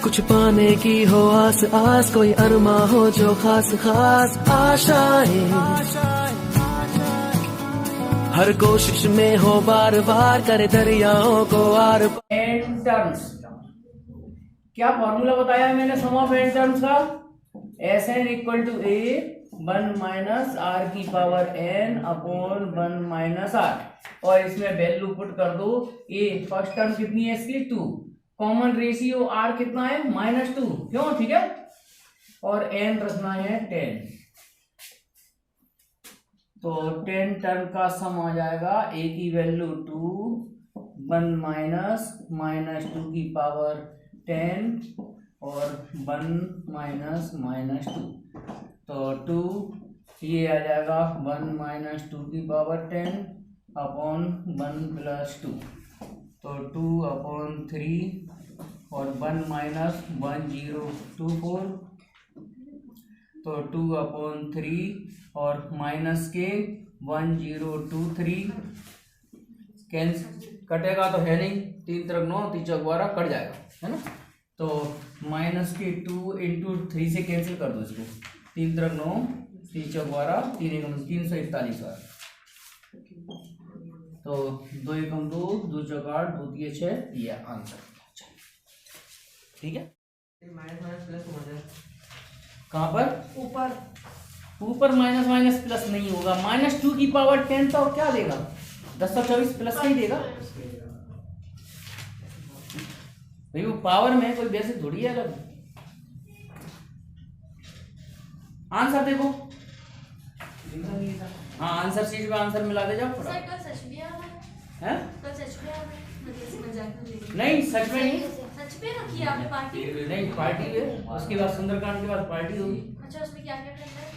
कुछ पाने की हो आस आस, कोई अरमा हो जो खास खास आशाएं, हर कोशिश में हो बार बार, करे दरियाओं को आर एन टर्म्स। क्या फॉर्मूला बताया है मैंने सम ऑफ एन टर्म्स का? S N equal to A 1 minus are की power N upon 1 minus R, और इसमें वैल्यू पुट कर दो। ए फर्स्ट टर्म कितनी है इसकी 2, कॉमन रेशियो आर कितना है -2, क्यों? ठीक है, और एन रखना है 10, तो 10 टर्म का सम आ जाएगा। ए की वैल्यू 2, 1 माइनस -2 की पावर 10 और 1 -2, तो 2 ये आ जाएगा 1 -2 की पावर 10 अपॉन 1 + 2, तो 2/3 और 1 - 1024, तो 2/3 और माइनस के 1023, कैंसिल कटेगा तो है नहीं, 3 तरफ 9, 3 चौक 12 कट जाएगा, है ना। तो माइनस के 2 × 3 से कैंसिल कर दो इसको, 3 तरफ 9, 3 चौक 12, 3 एकम 341 बार, तो 2 एकम 2, 2 चौक 8, 2 3 6, ये आंसर। ठीक है, माइनस प्लस हो जाए कहाँ पर? ऊपर ऊपर माइनस प्लस नहीं होगा। -2 की पावर 10 तो क्या देगा? 1024 प्लस नहीं देगा भाई, वो पावर में कोई वैसे थोड़ी है अलग। आंसर देखो, हाँ आंसर शीट में आंसर मिला दे जाओ थोड़ा। हैं? नहीं सच में नहीं, सच में रखी है आपने पार्टी? नहीं पार्टी है, उसके बाद सुंदरकांड के बाद पार्टी होगी। अच्छा, उसमें क्या क्या करना है?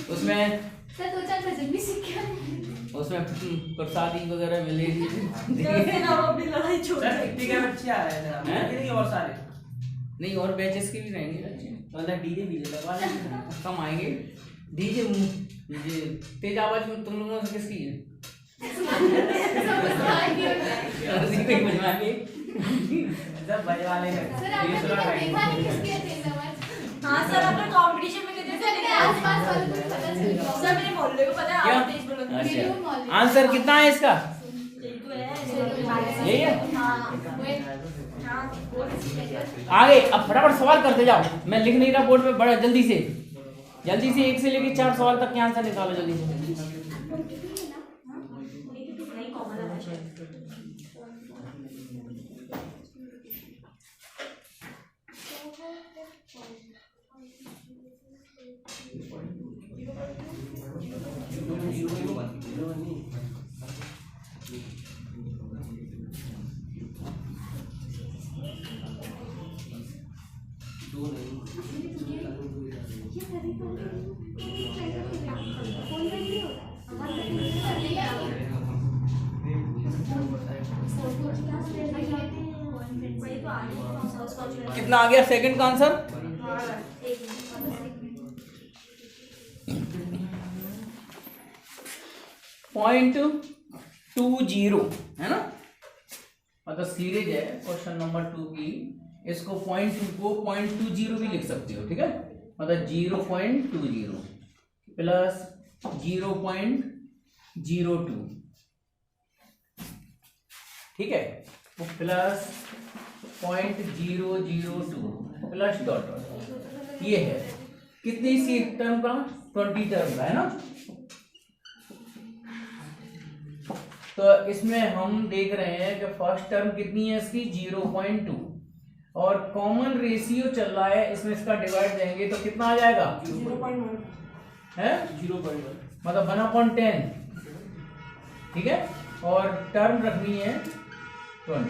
उसमें सर 2-4 भजन भी सीख के आए। उसमें प्रसादी वगैरह मिलेगी। अपनी लड़ाई छोड़ कितने के बच्चे आ रहे हैं हैं? कितने के और सारे नहीं और बैचेस के भी रहेंगे बच्चे, मतलब डीजे लगवा लेंगे कम आएंगे। डीजे डीजे तेज आवाज में तुम लोगों से किसकी है? जब बजवा लेंगे सर आपने देखा नहीं किसकी है तेज आवाज? हाँ सर, आपने कंपटीशन में कितने से आसपास वालों को पता चल गया। सर मेरे मोहल्ले को पता है आप तेज बोलोगे। अच्छा, आंसर कितना है इसका? यही है। आगे अब फटाफट सवाल करते जाओ, मैं लिख नहीं रहा बोर्ड पे, बड़ा जल्दी से 1 से लेके 4 सवाल तक के आंसर निकालो जल्दी से। कितना आ गया सेकंड का आंसर? 0.20 है ना, मतलब सीरीज है क्वेश्चन नंबर 2 की। इसको 0.2 को 0.20 भी लिख सकते हो, ठीक है, मतलब 0.20 प्लस 0.02, ठीक है, वो प्लस 0.002 प्लस डॉट डॉट, ये है कितनी सी टर्म का? 20 टर्म का, है ना। तो इसमें हम देख रहे हैं कि फर्स्ट टर्म कितनी है इसकी 0.2, और कॉमन रेशियो चल रहा है, इसमें इसका डिवाइड देंगे तो कितना आ जाएगा? 0.1 है 0.1, मतलब 1/10, ठीक है, और टर्म रखनी है 20।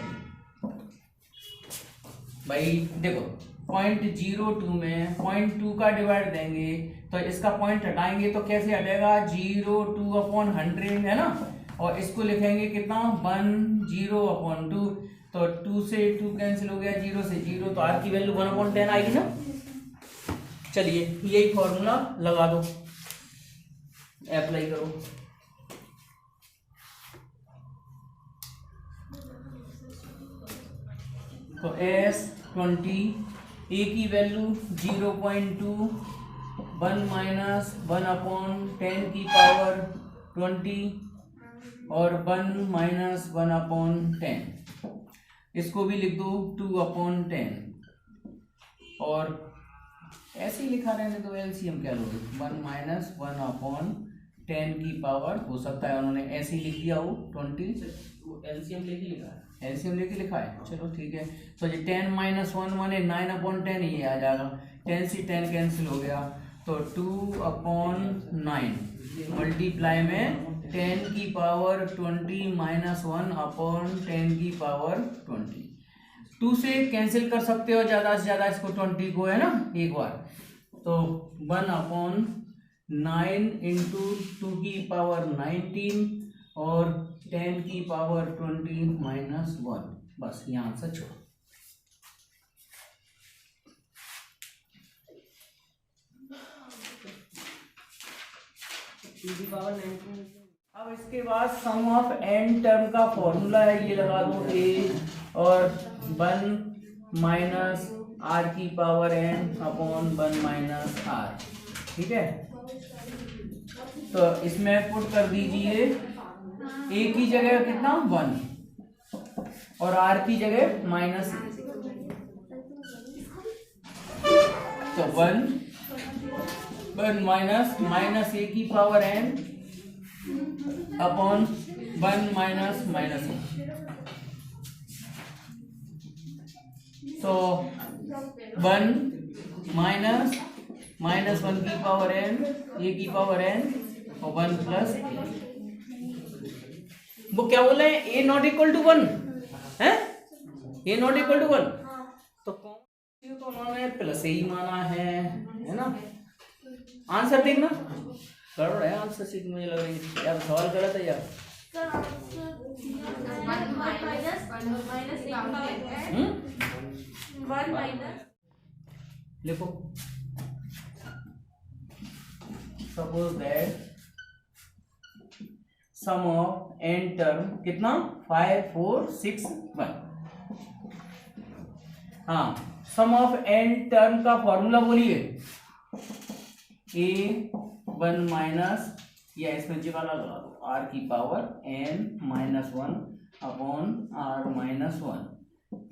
भाई देखो 0.02 में 0.2 का डिवाइड देंगे तो इसका पॉइंट हटाएंगे तो कैसे हटेगा? 0.2/100, है ना, और इसको लिखेंगे कितना? 10/2, तो 2 से 2 कैंसिल हो गया, 0 से 0, तो आर की वैल्यू 1/10 आएगी ना। चलिए यही फॉर्मूला लगा दो, अप्लाई करो। तो S20 ए की वैल्यू 0.2 1 माइनस 1/10 की पावर 20 और 1 माइनस 1/10, इसको भी लिख दो 2/10 और ऐसे ही लिखा रहने तो एलसीएम क्या लोगे 1 माइनस 1/10 की पावर, हो सकता है उन्होंने ऐसे ही लिख दिया हो 20, एलसीएम लेके लिखा है, एलसीएम लेके लिखा है, चलो ठीक है। तो ये 10 माइनस 1 माने 9/10 ही आ जाएगा, 10 से 10 कैंसिल हो गया तो 2/9 मल्टीप्लाई में 10 की पावर 20 माइनस 1/10 की पावर 20। 2 से कैंसिल कर सकते हो ज़्यादा से ज़्यादा इसको 20 को, है ना, एक बार, तो 1/9 इंटू 2 की पावर 19 और 10 की पावर 20 माइनस 1, बस यहाँ आंसर छोड़ो। अब इसके बाद सम ऑफ एन टर्म का फॉर्मूला है, ये लगा दो ए और 1 माइनस आर की power N upon 1 minus r, ठीक है। तो इसमें पुट कर दीजिए ए की जगह कितना 1 और आर की जगह -, तो 1 माइनस ए की पावर एन अपॉन 1 माइनस ए, तो 1 माइनस 1 की पावर एन ए की पावर एन और 1 प्लस वो क्या बोले ए नॉट इक्वल टू 1 है, ए नॉट इक्वल टू 1, तो उन्होंने प्लस ही माना है ना। आंसर देखना गड़बड़ है, आंसर सीट मुझे लग रही है यार, सवाल गलत है यार। लिखो suppose that sum of n term कितना 5 4 6 1, हाँ सम ऑफ एन टर्म का फॉर्मूला बोलिए ए 1 माइनस, या इसमें जी वाला लगा दो आर की पावर n -1 अपॉन r -1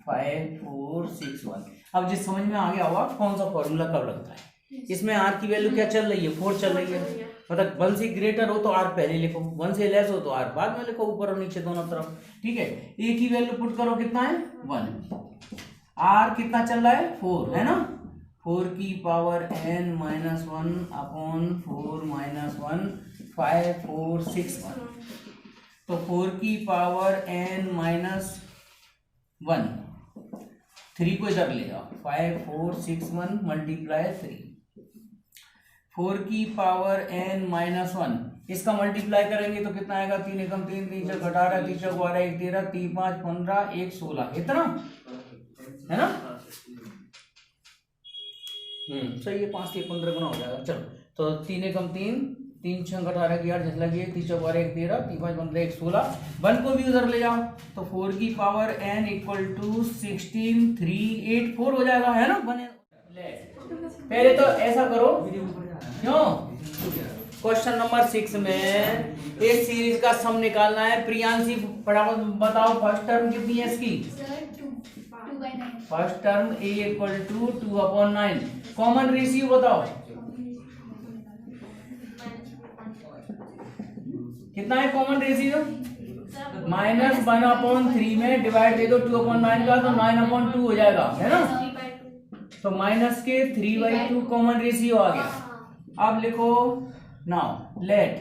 5 4 6 1। अब जिस समझ में आ गया होगा कौन सा फॉर्मूला कब लगता है। इसमें r की वैल्यू क्या चल रही है 4 चल रही है, मतलब 1 से ग्रेटर हो तो r पहले लिखो, 1 से लेस हो तो r बाद में लिखो, ऊपर और नीचे दोनों तरफ, ठीक है। a की वैल्यू पुट करो कितना है 1, r कितना चल रहा है 4 है ना, 4 की पावर n -1 अपॉन 4 -1 5 4 6 1, तो 4 की पावर n -1 3 को इधर ले जाओ 5 4 6 1 मल्टीप्लाई 3, 4 की पावर n -1 इसका मल्टीप्लाई करेंगे तो कितना आएगा 3 एकम 3 3 4 18 3 4 12 1 13 3 5 15 1 16, इतना है ना, सही है, 5 से 15 गुना हो जाएगा। चलो तो 3 एकम 3 3 6 18 की 8 लगी 3 4 12 1 13 3 5 15 1 16, 1 को भी उधर ले जाओ तो 4 की पावर n इक्वल टू 16 3 8 4 हो जाएगा, है ना। पहले तो ऐसा करो, क्यों क्वेश्चन नंबर 6 में इस सीरीज का सम निकालना है। प्रियांशी फटाफट बताओ फर्स्ट टर्म कितनी है इसकी, first term a equal to 2/9, common ratio बताओ कितना है कॉमन रेशियो, -1/3 में डिवाइड दे दो 2/9 का तो 9/2 हो जाएगा, है ना, तो माइनस के 3/2 कॉमन रेशियो आ गया। अब लिखो now let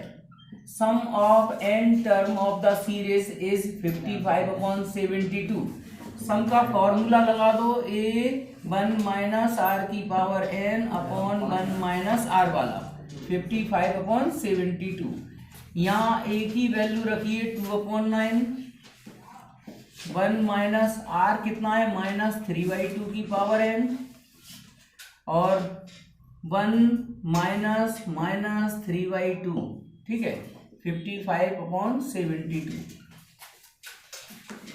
sum of n term of the series is 55/72, sum का फॉर्मूला लगा दो a 1 माइनस r की power n upon 1 minus r वाला 55/72, यहाँ a की वैल्यू रखिए 2/9, 1 माइनस r कितना है -3/2 की पावर n और 1 माइनस -3/2, ठीक है 55/72।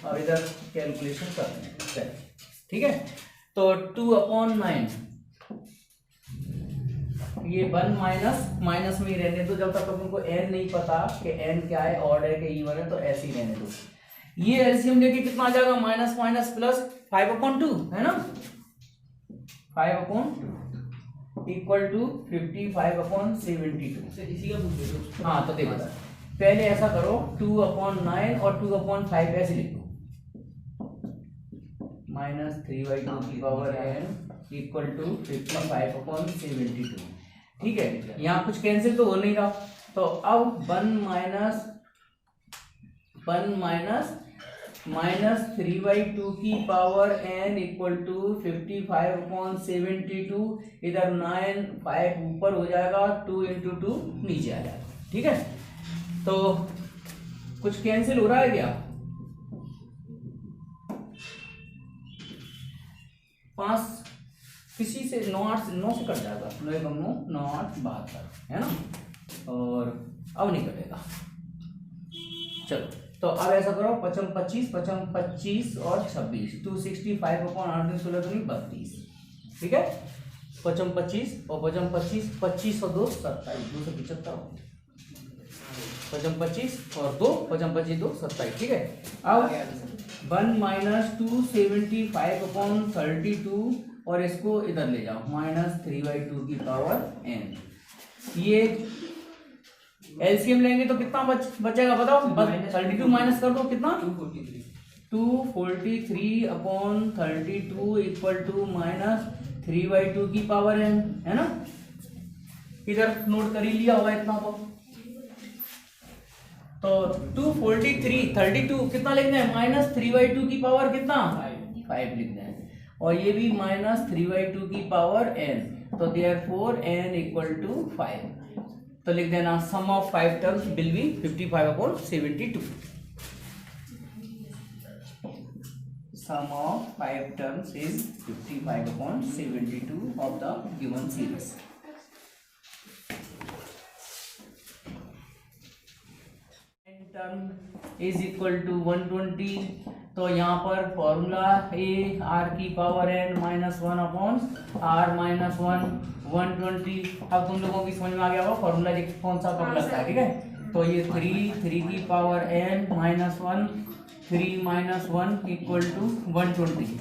अब इधर कैलकुलेशन करते हैं। ठीक है। तो 2/9 ये 1 माइनस में ही रहने दो जब तक तुमको n नहीं पता कि n क्या है, ऑड है कि इवन है, तो ऐसे ही रहने दो। ये एलसीएम लेके कितना आ जाएगा, माइनस माइनस प्लस 5/2 है ना, 5/2 इक्वल टू 55/72। इसी का पूछ रहे हो। हाँ तो देखो पहले ऐसा करो 2/9 और 2/5 ऐसे लिखो, -3/2 की पावर n इक्वल टू 55/72। ठीक है, यहाँ कुछ कैंसिल तो हो नहीं रहा, तो अब 1 माइनस 3/2 की पावर n इक्वल टू 55/72। इधर 9 5 ऊपर हो जाएगा, 2 × 2 नीचे आ जाएगा। ठीक है, तो कुछ कैंसिल हो रहा है क्या, 5 किसी से 9 से कट जाएगा, 9 × 9 9 8 72 है ना, और अब नहीं कटेगा। चलो तो अब ऐसा करो 55 25 25 और 26 265/8 16 दूनी 32। ठीक है, 55 25 और 55 25 और 2 27 275 55 25 और 2 55 2 27। ठीक है, अब 1 - 275/32 और इसको इधर ले जाओ -3/2 की पावर n। ये एलसीएम लेंगे तो कितना बचेगा बताओ, 32 माइनस कर दो कितना, 243/32 इक्वल टू -3/2 की पावर n है ना। इधर नोट कर ही लिया होगा इतना तो 243/32 कितना लिखना है, -3/2 की पावर कितना 5 लिखना है, और ये भी -3/2 की पावर n, तो देयरफॉर n इक्वल टू 5। तो लिख देना sum of 5 terms will be 55/72। Sum of 5 terms is 55/72 of the given series. Term is equal to 120, तो यहाँ पर फॉर्मूला ए आर की पावर n -1/r -1 120। अब तुम लोगों की समझ में आ गया होगा फॉर्मूला कौन सा कब लगता है। ठीक है, तो ये 3 की पावर n -1 3 - 1 इक्वल टू 120।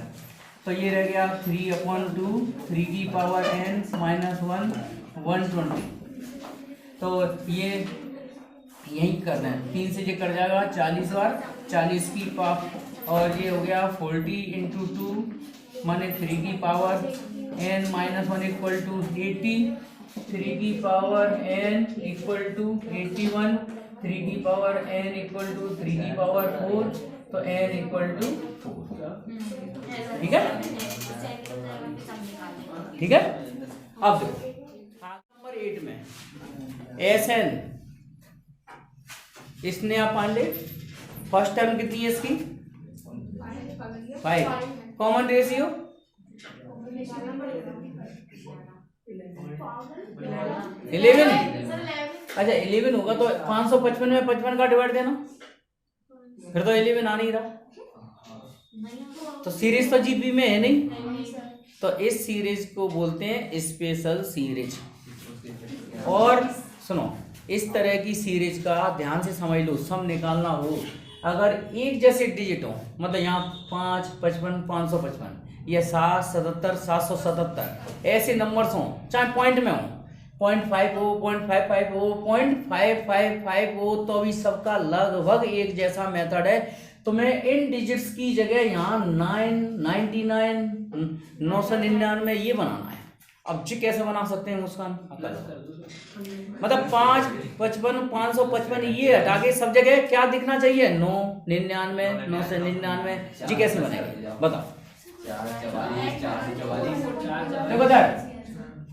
तो ये रह गया 3/2 3 की पावर n -1 120। तो ये यही करना है, 3 से ये कर जाएगा 40 बार 40 की पावर, और ये हो गया 40 × 2 माने 3 की पावर n -1 इक्वल टू 80, 3 की पावर n इक्वल टू 81, 3 की पावर n इक्वल टू 3 की पावर 4, तो n इक्वल टू 4। ठीक है, ठीक है। अब देखो नंबर 8 में Sn इसने आप मान ले, फर्स्ट टर्म कितनी है इसकी 5, कॉमन रेशियो 11। अच्छा 11 होगा तो 555 में 55 का डिवाइड देना, फिर तो 11 आ नहीं रहा, तो सीरीज तो जीपी में है नहीं, तो इस सीरीज को बोलते हैं स्पेशल सीरीज। और सुनो, इस तरह की सीरीज का ध्यान से समझ लो, सम निकालना हो अगर एक जैसे डिजिट हो, मतलब यहाँ 5 55 555 या 7 77 777 ऐसे नंबर्स हों, चाहे पॉइंट में हो, 0.5 हो 0.55 हो 0.555 हो, तो भी सबका लगभग एक जैसा मेथड है। तो मैं इन डिजिट्स की जगह यहाँ 999 999 ये बनाना है। अब जी कैसे बना सकते हैं मुस्कान, मतलब 5 55 555 ये हटा के सब जगह क्या दिखना चाहिए 999 999। जी कैसे बनेगा बताओ, देखो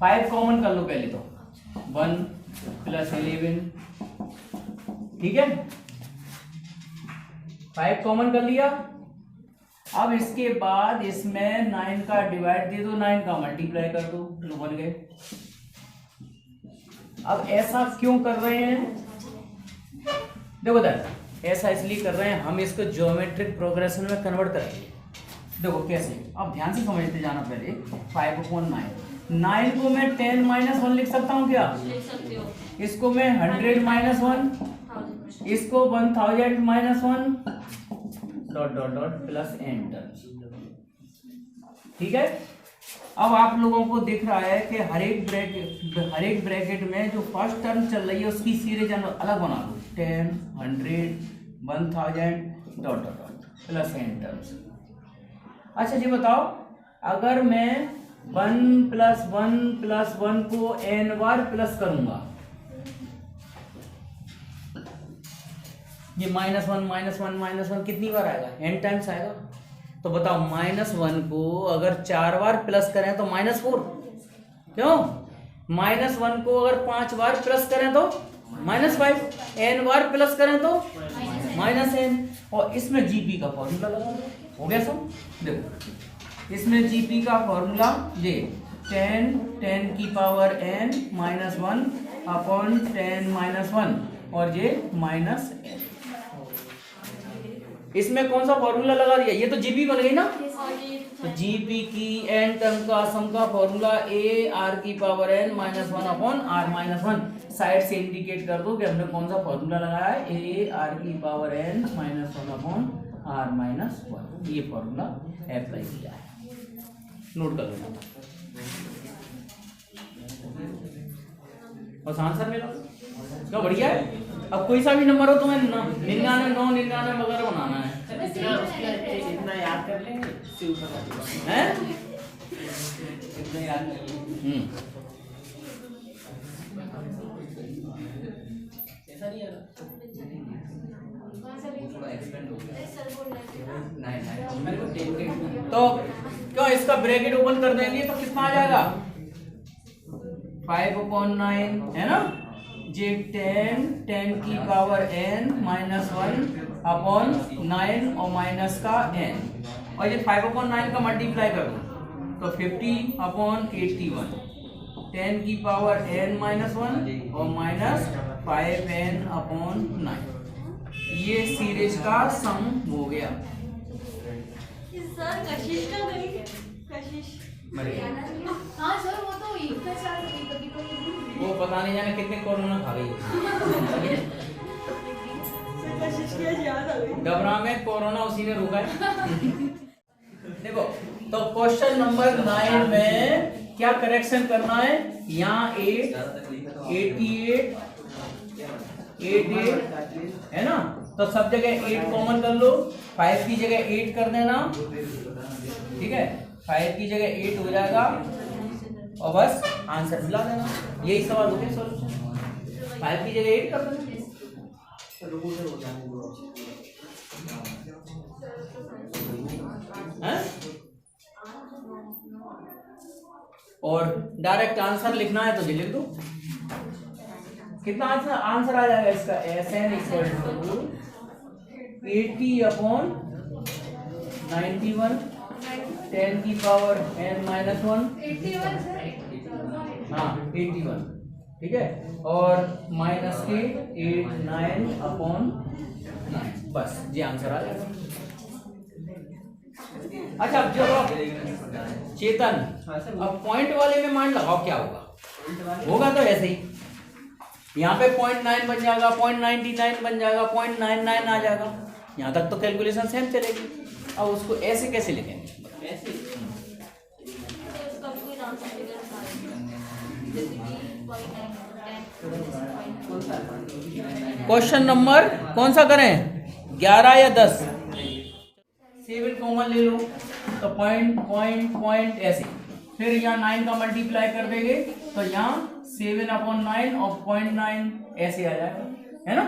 5 कॉमन कर लो पहले, तो 1 + 11। ठीक है, 5 कॉमन कर लिया। अब इसके बाद इसमें 9 का डिवाइड दे दो, 9 का मल्टीप्लाई कर दो, लो बन गए। अब ऐसा क्यों कर रहे हैं, देखो ऐसा इसलिए कर रहे हैं, हम इसको ज्योमेट्रिक प्रोग्रेशन में कन्वर्ट करेंगे। देखो कैसे, अब ध्यान से समझते जाना। पहले 5/9, 9 को मैं 10 - 1 लिख सकता हूँ क्या? लिख सकते हो। इसको मैं 100 - 1, इसको 1000 - 1 dot dot dot plus enter. ठीक है। अब आप लोगों को दिख रहा है कि हर एक ब्रैकेट में जो फर्स्ट टर्म चल रही है उसकी सीरीज अलग बना दो। 10, 100, 1000 dot dot dot plus enter. अच्छा जी बताओ, अगर मैं 1 + 1 + 1 को n बार प्लस करूंगा, ये -1 कितनी बार आएगा? n टाइम्स आएगा। तो बताओ -1 को अगर 4 बार प्लस करें तो -4, क्यों? -1 को अगर 5 बार प्लस करें तो -5, n बार प्लस करें तो -n। और इसमें जीपी का फॉर्मूला लगा दो, हो गया सब। देखो इसमें जीपी का फॉर्मूला ये 10 की पावर n -1 अपॉन 10 - 1 और ये -n। इसमें कौन सा फॉर्मूला लगा दिया? ये तो जीपी बन गई ना। तो जीपी की n टर्म का सम का फॉर्मूला a r की power n -1 upon r -1। Side से इंडिकेट कर दो कि हमने कौन सा फॉर्मूला लगाया है, a r की पावर n -1 अपॉन r -1। ये फॉर्मूला अप्लाई किया है, नोट कर लेना। बस आंसर मिला, क्या बढ़िया है। अब कोई सा भी नंबर हो तुम्हें 99, 99 वगैरह बनाना है, इतना याद कर लेंगे हैं? इतना याद कर लेंगे। ऐसा नहीं है थोड़ा एक्सपेंड हो गया। नहीं मेरे को 10 तो क्यों इसका ब्रैकेट ओपन कर देंगे तो कितना आ जाएगा? 5/9 है ना। जे 10 की पावर n -1 अपॉन 9 और माइनस का n, और ये 5/9 का मल्टीप्लाई कर दो तो 50/81, 10 की पावर n -1 और -5n/9। ये सीरीज का सम हो गया। सर कशिश का करेंगे, कशिश। हाँ सर, वो तो एक का चार कभी वो पता नहीं जाने कितने कोरोना खा गई। घबरा में कोरोना उसी ने रोका है। देखो तो क्वेश्चन नंबर 9 में क्या करेक्शन करना है? यहाँ 8, 88, 88 है ना। तो सब जगह 8 कॉमन कर लो, 5 की जगह 8 कर देना। ठीक है, 5 की जगह 8 हो जाएगा और बस आंसर मिला देना। यही सवाल हो गया सॉल्यूशन। 5 की जगह 8 कर देना। और डायरेक्ट आंसर लिखना है तो लिख दो। कितना आंसर आ जाएगा इसका? SN = 80/91, 10 की पावर n -1, 81। हाँ 81, ठीक है, और माइनस के 89/9। बस ये आंसर आ जाएगा। अच्छा अब जो चेतन, अब पॉइंट वाले में मान लगाओ क्या होगा? होगा तो ऐसे ही, यहाँ पे 0.9 बन जाएगा, 0.99 बन जाएगा, 0.99 आ जाएगा। यहाँ तक तो कैलकुलेशन सेम चलेगी। अब उसको ऐसे कैसे लिखेंगे? क्वेश्चन नंबर कौन सा करें, 11 या 10? 7 कॉमन ले लो तो पॉइंट ऐसे, फिर यहाँ 9 का मल्टीप्लाई कर देंगे तो यहाँ 7/9 और 0.9 ऐसे आ जाएगा, है ना।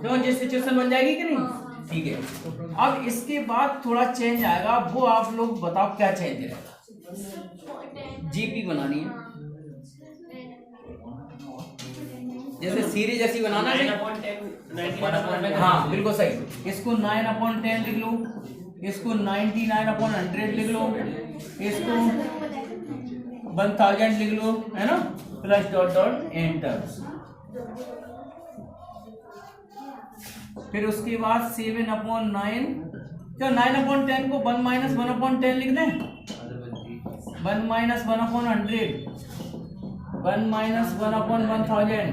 तो ये सिचुएशन बन जाएगी कि नहीं? ठीक है। अब इसके बाद थोड़ा चेंज आएगा, वो आप लोग बताओ क्या चेंज रहेगा। जीपी बनानी है, जैसे सीरीज ऐसी बनाना है। हाँ बिल्कुल सही। इसको 9/10 लिख लो, इसको 99/100 लिख लो, इसको 1000 लिख लो, है ना, प्लस डॉट डॉट एंटर। फिर उसके बाद 7/9 क्या 9/10 को 1 - 1/10 लिख दें? 1 - 1/100, 1 - 1/1000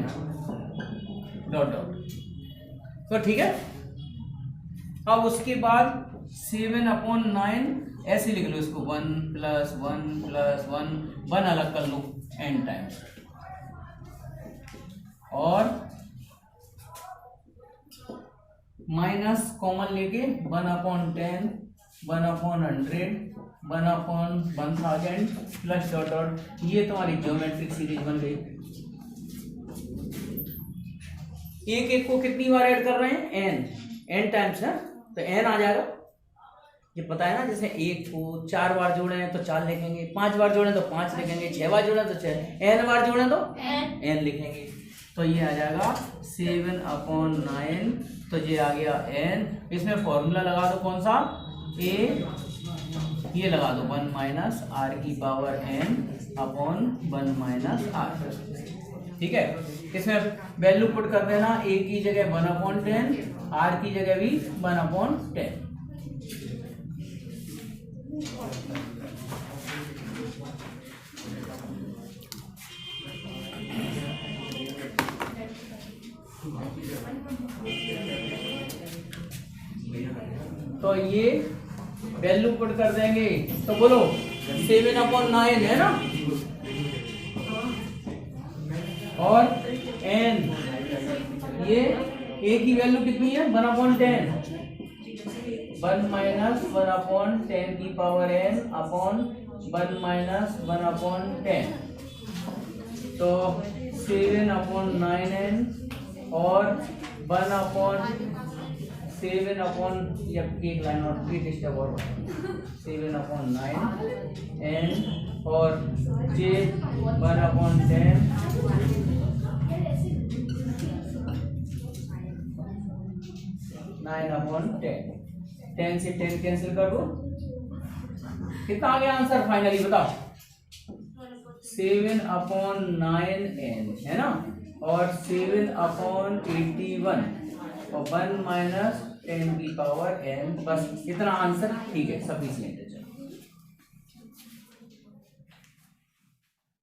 डॉट डॉट। तो ठीक है। अब उसके बाद 7/9 ऐसे लिख लो इसको, 1 + 1 + 1 अलग कर लो n टाइम्स, और माइनस कॉमन लेके 1/10, 1/100, 1/1000 प्लस डॉट डॉट। ये तुम्हारी ज्योमेट्रिक सीरीज बन गई। एक एक को कितनी बार ऐड कर रहे हैं? n टाइम्स है, तो n आ जाएगा। ये पता है ना, जैसे एक को 4 बार जोड़े हैं तो 4 लिखेंगे, 5 बार जोड़े तो 5 लिखेंगे, 6 बार जोड़े तो 6, n बार जोड़े तो n लिखेंगे। तो ये आ जाएगा 7/9, तो ये आ गया n। इसमें फॉर्मूला लगा दो, कौन सा? a, ये लगा दो 1 - r⁴n/1 - r। ठीक है। इसमें वैल्यू पुट कर देना, a की जगह 1/10, r की जगह भी 1/10। तो ये वैल्यू पुट कर देंगे, तो बोलो 7/9 है ना, और n, ये a की वैल्यू कितनी है? 1/10, 1 - 1/10 की पावर n अपॉन 1 - 1/10, तो 7/9n और 1/7 या एक लाइन और 3 स्टेप और 7/9 n और j 1/10 9/10। 10 से 10 कैंसिल कर दो, कितना आ गया आंसर फाइनली बताओ? 7/9n है ना, और 7/81 और 1 - 10 की पावर n, बस इतना आंसर ठीक है, सफिशिएंट है।